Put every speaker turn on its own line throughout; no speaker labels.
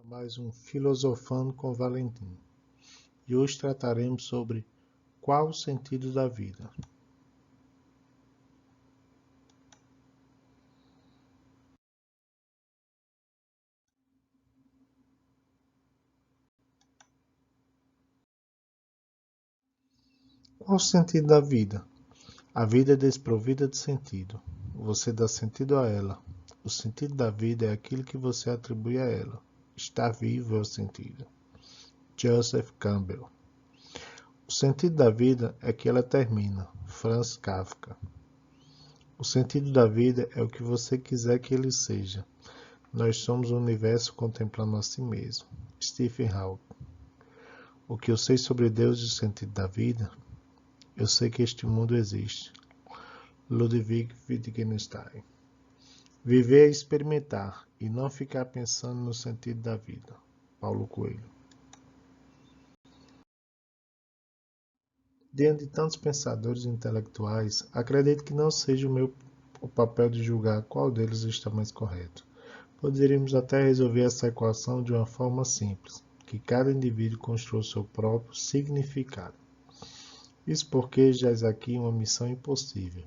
Mais um Filosofando com Valentim. E hoje trataremos sobre qual o sentido da vida. Qual o sentido da vida? A vida é desprovida de sentido. Você dá sentido a ela. O sentido da vida é aquilo que você atribui a ela. Estar vivo é o sentido. Joseph Campbell. O sentido da vida é que ela termina. Franz Kafka. O sentido da vida é o que você quiser que ele seja. Nós somos o universo contemplando a si mesmo. Stephen Hawking. O que eu sei sobre Deus e o sentido da vida? Eu sei que este mundo existe. Ludwig Wittgenstein. Viver é experimentar e não ficar pensando no sentido da vida. Paulo Coelho. Diante de tantos pensadores intelectuais, acredito que não seja o papel de julgar qual deles está mais correto. Poderíamos até resolver essa equação de uma forma simples, que cada indivíduo construa seu próprio significado. Isso porque jaz aqui uma missão impossível.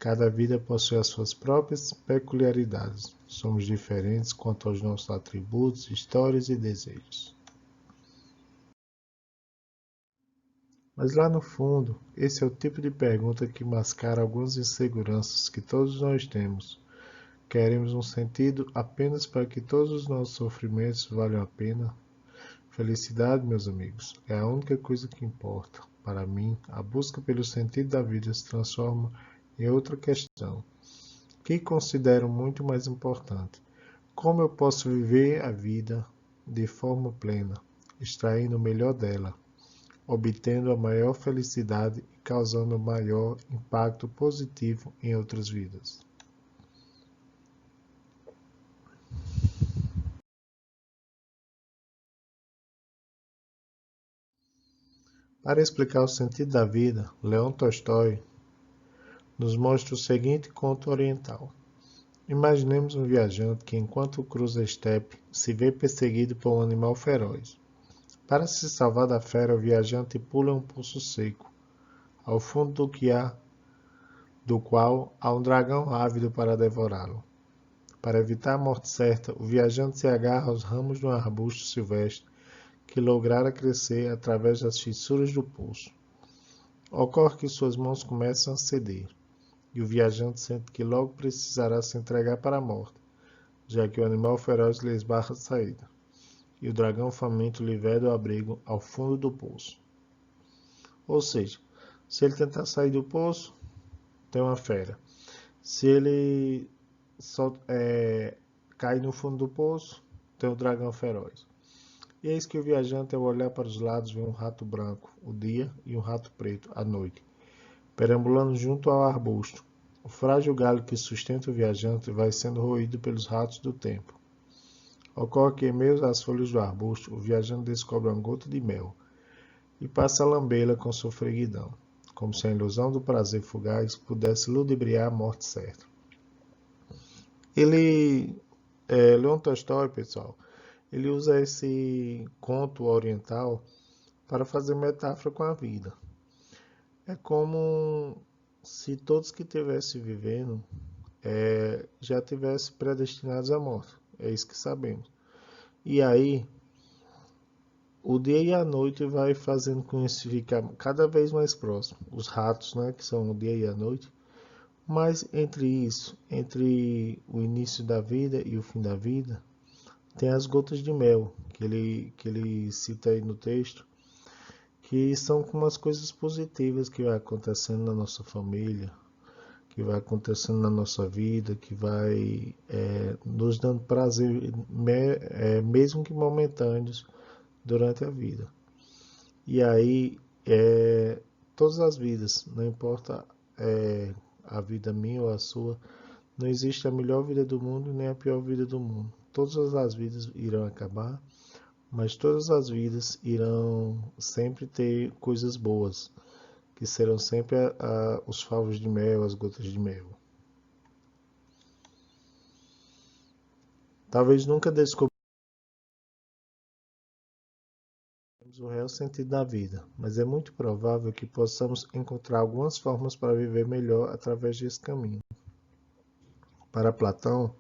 Cada vida possui as suas próprias peculiaridades. Somos diferentes quanto aos nossos atributos, histórias e desejos. Mas lá no fundo, esse é o tipo de pergunta que mascara algumas inseguranças que todos nós temos. Queremos um sentido apenas para que todos os nossos sofrimentos valham a pena? Felicidade, meus amigos, é a única coisa que importa. Para mim, a busca pelo sentido da vida se transforma em outra questão, que considero muito mais importante. Como eu posso viver a vida de forma plena, extraindo o melhor dela, obtendo a maior felicidade e causando o maior impacto positivo em outras vidas? Para explicar o sentido da vida, Leão Tolstói nos mostra o seguinte conto oriental. Imaginemos um viajante que, enquanto cruza a estepe, se vê perseguido por um animal feroz. Para se salvar da fera, o viajante pula um poço seco, ao fundo do qual há um dragão ávido para devorá-lo. Para evitar a morte certa, o viajante se agarra aos ramos de um arbusto silvestre que lograra crescer através das fissuras do poço. Ocorre que suas mãos começam a ceder, e o viajante sente que logo precisará se entregar para a morte, já que o animal feroz lhe esbarra a saída, e o dragão faminto lhe veda o abrigo ao fundo do poço. Ou seja, se ele tentar sair do poço, tem uma fera. Se ele cair no fundo do poço, tem o dragão feroz. E eis que o viajante, ao olhar para os lados, vê um rato branco, o dia, e um rato preto, a noite, perambulando junto ao arbusto. O frágil galho que sustenta o viajante vai sendo roído pelos ratos do tempo. Ocorre que, em meio às folhas do arbusto, o viajante descobre uma gota de mel e passa a lambê-la com sofreguidão, como se a ilusão do prazer fugaz pudesse ludibriar a morte certa. Leon Tolstói, pessoal, ele usa esse conto oriental para fazer metáfora com a vida. É como se todos que estivessem vivendo já tivessem predestinados à morte. É isso que sabemos. E aí, o dia e a noite vai fazendo com isso ficar cada vez mais próximo. Os ratos, né, que são o dia e a noite. Mas entre isso, entre o início da vida e o fim da vida, tem as gotas de mel, que ele cita aí no texto, que são como as coisas positivas que vai acontecendo na nossa família, que vai acontecendo na nossa vida, que vai nos dando prazer, mesmo que momentâneos, durante a vida. E aí, todas as vidas, não importa a vida minha ou a sua, não existe a melhor vida do mundo nem a pior vida do mundo. Todas as vidas irão acabar, mas todas as vidas irão sempre ter coisas boas, que serão sempre os favos de mel, as gotas de mel. Talvez nunca descobri o real sentido da vida, mas é muito provável que possamos encontrar algumas formas para viver melhor através desse caminho. Para Platão,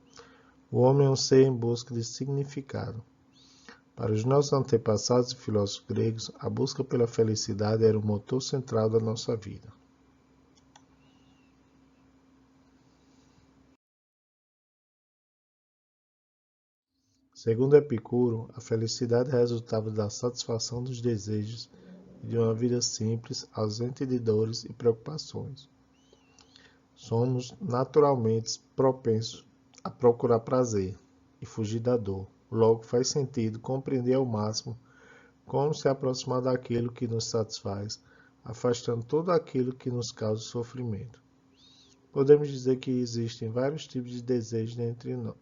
o homem é um ser em busca de significado. Para os nossos antepassados e filósofos gregos, a busca pela felicidade era o motor central da nossa vida. Segundo Epicuro, a felicidade resultava da satisfação dos desejos e de uma vida simples, ausente de dores e preocupações. Somos naturalmente propensos a procurar prazer e fugir da dor. Logo, faz sentido compreender ao máximo como se aproximar daquilo que nos satisfaz, afastando tudo aquilo que nos causa sofrimento. Podemos dizer que existem vários tipos de desejos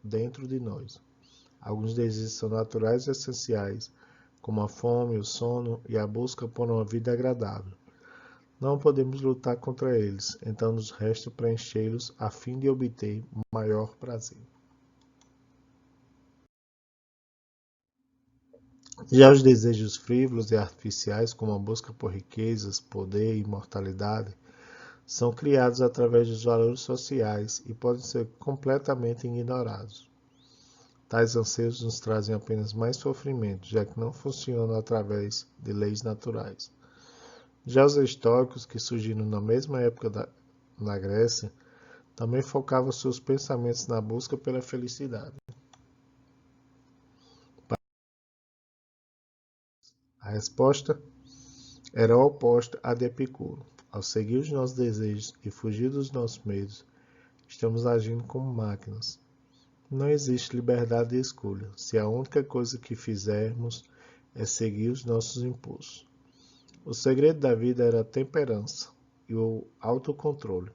dentro de nós. Alguns desejos são naturais e essenciais, como a fome, o sono e a busca por uma vida agradável. Não podemos lutar contra eles, então nos resta preenchê-los a fim de obter maior prazer. Já os desejos frívolos e artificiais, como a busca por riquezas, poder e imortalidade, são criados através dos valores sociais e podem ser completamente ignorados. Tais anseios nos trazem apenas mais sofrimento, já que não funcionam através de leis naturais. Já os estoicos, que surgiram na mesma época na Grécia, também focavam seus pensamentos na busca pela felicidade. A resposta era oposta à de Epicuro. Ao seguir os nossos desejos e fugir dos nossos medos, estamos agindo como máquinas. Não existe liberdade de escolha, se a única coisa que fizermos é seguir os nossos impulsos. O segredo da vida era a temperança e o autocontrole,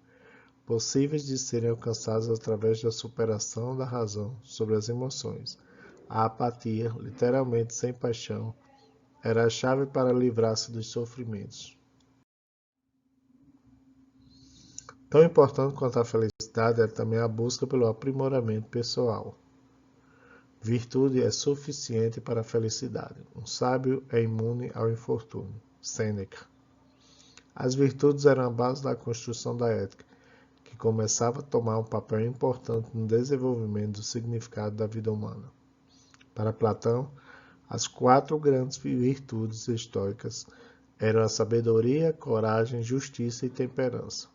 possíveis de serem alcançados através da superação da razão sobre as emoções. A apatia, literalmente sem paixão, era a chave para livrar-se dos sofrimentos. Tão importante quanto a felicidade é também a busca pelo aprimoramento pessoal. Virtude é suficiente para a felicidade. Um sábio é imune ao infortúnio. Sêneca. As virtudes eram a base da construção da ética, que começava a tomar um papel importante no desenvolvimento do significado da vida humana. Para Platão, as 4 grandes virtudes estoicas eram a sabedoria, coragem, justiça e temperança.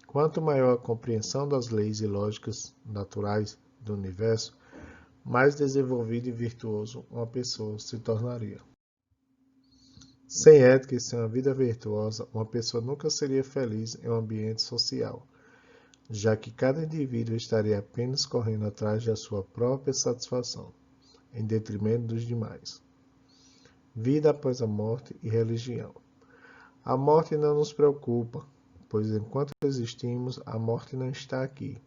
Quanto maior a compreensão das leis e lógicas naturais do universo, mais desenvolvido e virtuoso uma pessoa se tornaria. Sem ética e sem uma vida virtuosa, uma pessoa nunca seria feliz em um ambiente social, já que cada indivíduo estaria apenas correndo atrás da sua própria satisfação, em detrimento dos demais. Vida após a morte e religião. A morte não nos preocupa, pois enquanto existimos, a morte não está aqui.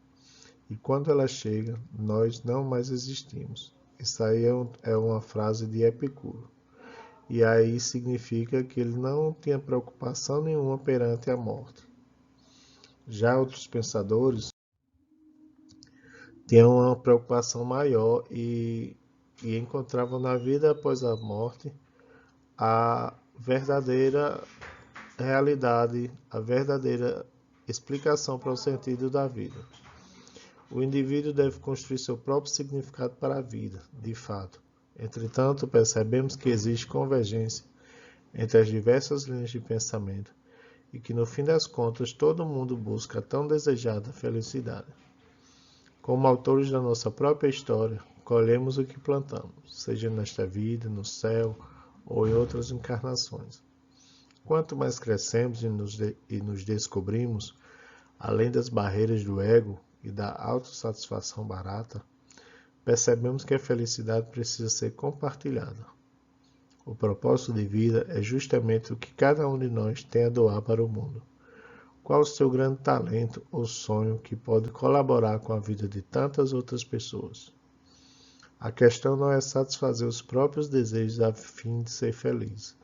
E quando ela chega, nós não mais existimos. Isso aí é uma frase de Epicuro. E aí significa que ele não tinha preocupação nenhuma perante a morte. Já outros pensadores tinham uma preocupação maior e encontravam na vida após a morte a verdadeira realidade, a verdadeira explicação para o sentido da vida. O indivíduo deve construir seu próprio significado para a vida, de fato. Entretanto, percebemos que existe convergência entre as diversas linhas de pensamento e que, no fim das contas, todo mundo busca a tão desejada felicidade. Como autores da nossa própria história, colhemos o que plantamos, seja nesta vida, no céu ou em outras encarnações. Quanto mais crescemos e nos descobrimos, além das barreiras do ego e da autossatisfação barata, percebemos que a felicidade precisa ser compartilhada. O propósito de vida é justamente o que cada um de nós tem a doar para o mundo. Qual o seu grande talento ou sonho que pode colaborar com a vida de tantas outras pessoas? A questão não é satisfazer os próprios desejos a fim de ser feliz.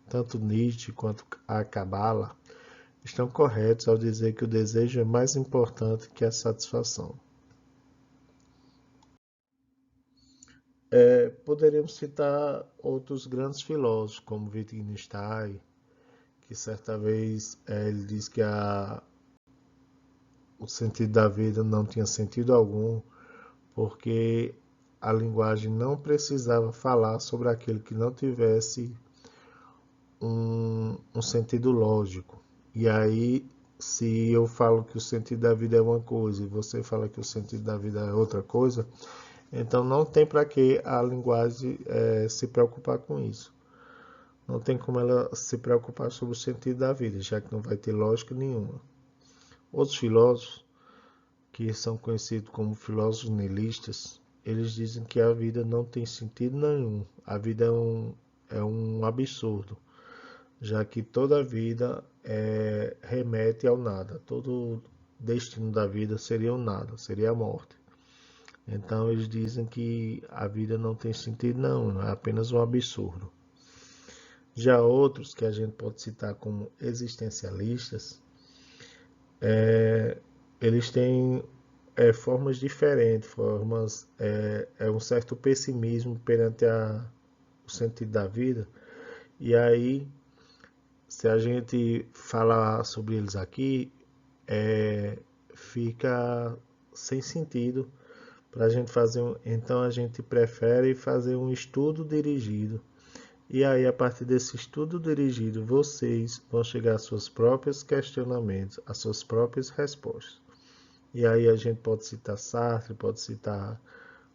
Tanto Nietzsche quanto a Cabala estão corretos ao dizer que o desejo é mais importante que a satisfação. Poderíamos citar outros grandes filósofos, como Wittgenstein, que certa vez ele diz que o sentido da vida não tinha sentido algum, porque a linguagem não precisava falar sobre aquilo que não tivesse um sentido lógico. E aí, se eu falo que o sentido da vida é uma coisa e você fala que o sentido da vida é outra coisa, então não tem para que a linguagem se preocupar com isso. Não tem como ela se preocupar sobre o sentido da vida, já que não vai ter lógica nenhuma. Outros filósofos, que são conhecidos como filósofos nihilistas, eles dizem que a vida não tem sentido nenhum. A vida é um absurdo, já que toda vida remete ao nada. Todo destino da vida seria o nada, seria a morte. Então eles dizem que a vida não tem sentido não, é apenas um absurdo. Já outros que a gente pode citar como existencialistas, eles têm formas diferentes, um certo pessimismo perante o sentido da vida. E aí, se a gente falar sobre eles aqui, fica sem sentido para a gente fazer. Então a gente prefere fazer um estudo dirigido. E aí, a partir desse estudo dirigido, vocês vão chegar aos seus próprios questionamentos, às suas próprias respostas. E aí a gente pode citar Sartre, pode citar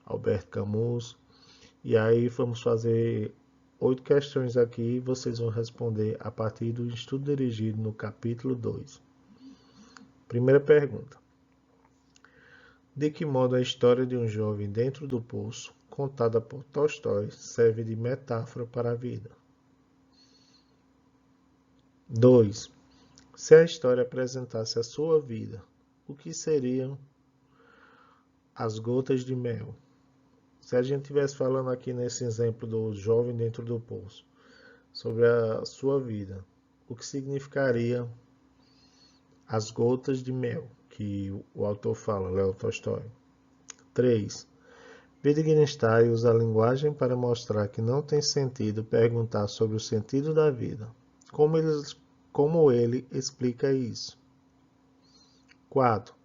Albert Camus. E aí vamos fazer 8 questões aqui e vocês vão responder a partir do estudo dirigido no capítulo 2. Primeira pergunta. De que modo a história de um jovem dentro do poço, contada por Tolstói, serve de metáfora para a vida? 2. Se a história apresentasse a sua vida, o que seriam as gotas de mel? Se a gente estivesse falando aqui nesse exemplo do jovem dentro do poço, sobre a sua vida, o que significaria as gotas de mel, que o autor fala, Léo Tolstói. 3. Wittgenstein usa a linguagem para mostrar que não tem sentido perguntar sobre o sentido da vida. Como ele explica isso? 4.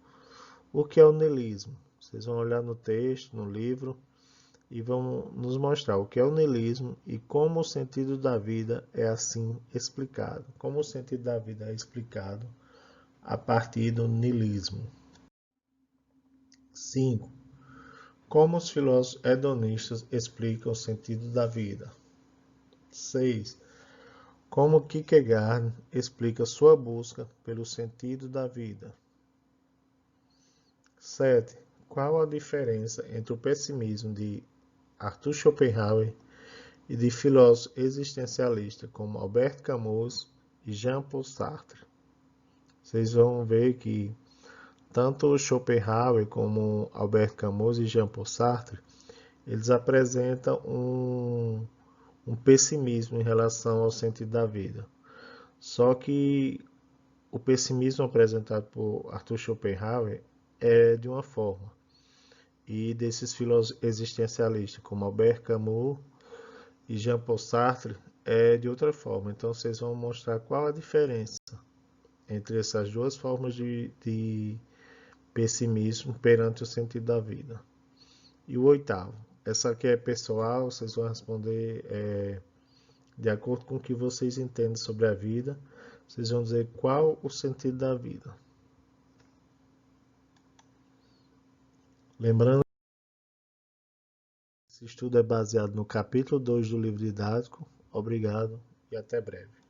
O que é o niilismo? Vocês vão olhar no texto, no livro, e vão nos mostrar o que é o niilismo e como o sentido da vida é assim explicado. Como o sentido da vida é explicado a partir do niilismo. 5. Como os filósofos hedonistas explicam o sentido da vida. 6. Como Kierkegaard explica sua busca pelo sentido da vida. 7. Qual a diferença entre o pessimismo de Arthur Schopenhauer e de filósofos existencialistas como Albert Camus e Jean-Paul Sartre? Vocês vão ver que tanto Schopenhauer como Albert Camus e Jean-Paul Sartre, eles apresentam um pessimismo em relação ao sentido da vida. Só que o pessimismo apresentado por Arthur Schopenhauer é de uma forma, e desses filósofos existencialistas como Albert Camus e Jean-Paul Sartre é de outra forma. Então vocês vão mostrar qual a diferença entre essas duas formas de pessimismo perante o sentido da vida. E o 8º, essa aqui é pessoal, vocês vão responder de acordo com o que vocês entendem sobre a vida. Vocês vão dizer qual o sentido da vida. Lembrando que esse estudo é baseado no capítulo 2 do livro didático. Obrigado e até breve.